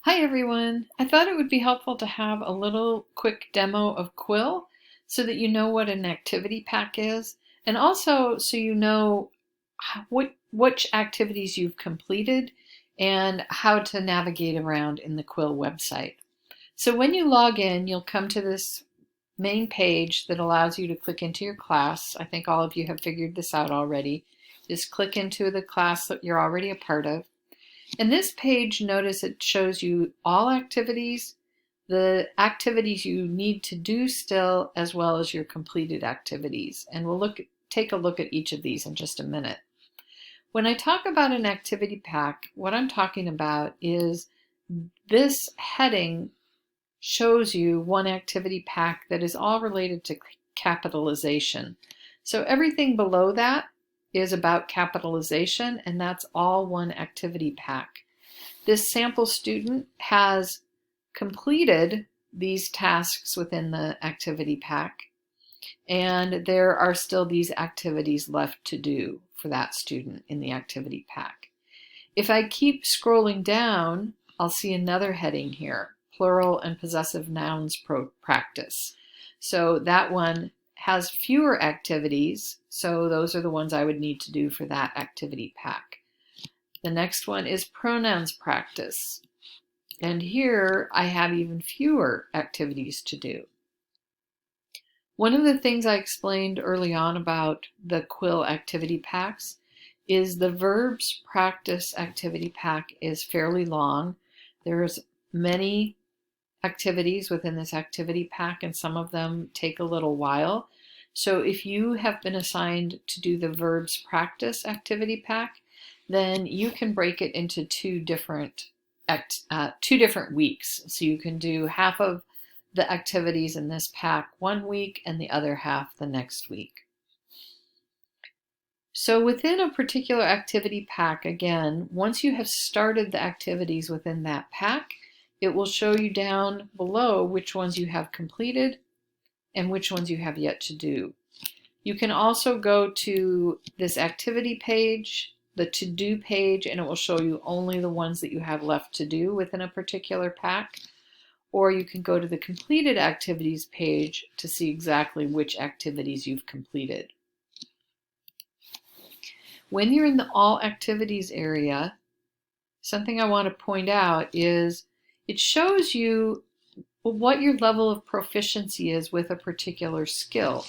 Hi everyone! I thought it would be helpful to have a little quick demo of Quill so that you know what an activity pack is, and also so you know which activities you've completed and how to navigate around in the Quill website. So when you log in, you'll come to this main page that allows you to click into your class. I think all of you have figured this out already. Just click into the class that you're already a part of. And this page, notice it shows you all activities, the activities you need to do still, as well as your completed activities. And we'll take a look at each of these in just a minute. When I talk about an activity pack, what I'm talking about is this heading shows you one activity pack that is all related to capitalization. So everything below that is about capitalization, and that's all one activity pack. This sample student has completed these tasks within the activity pack, and there are still these activities left to do for that student in the activity pack. If I keep scrolling down, I'll see another heading here, plural and possessive nouns practice. So that one has fewer activities, so those are the ones I would need to do for that activity pack. The next one is pronouns practice, and here I have even fewer activities to do. One of the things I explained early on about the Quill activity packs is the verbs practice activity pack is fairly long. There's many activities within this activity pack, and some of them take a little while. So if you have been assigned to do the verbs practice activity pack, then you can break it into two different weeks. So you can do half of the activities in this pack one week and the other half the next week. So within a particular activity pack, again, once you have started the activities within that pack, it will show you down below which ones you have completed and which ones you have yet to do. You can also go to this activity page, the to-do page, and it will show you only the ones that you have left to do within a particular pack. Or you can go to the completed activities page to see exactly which activities you've completed. When you're in the all activities area, something I want to point out is it shows you what your level of proficiency is with a particular skill.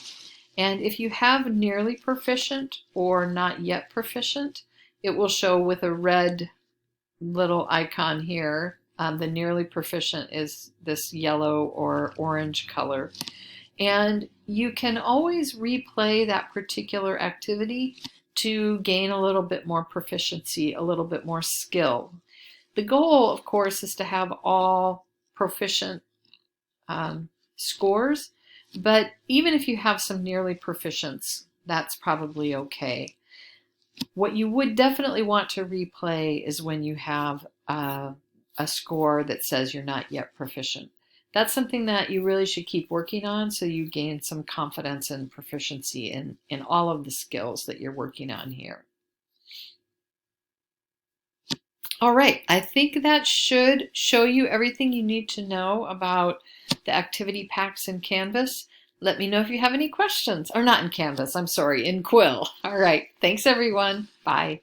And if you have nearly proficient or not yet proficient, it will show with a red little icon here. The nearly proficient is this yellow or orange color. And you can always replay that particular activity to gain a little bit more proficiency, a little bit more skill. The goal, of course, is to have all proficient scores, but even if you have some nearly proficients, that's probably okay. What you would definitely want to replay is when you have a score that says you're not yet proficient. That's something that you really should keep working on so you gain some confidence and proficiency in all of the skills that you're working on here. All right, I think that should show you everything you need to know about the activity packs in Canvas. Let me know if you have any questions, or not in Canvas, I'm sorry, in Quill. All right, thanks everyone, bye.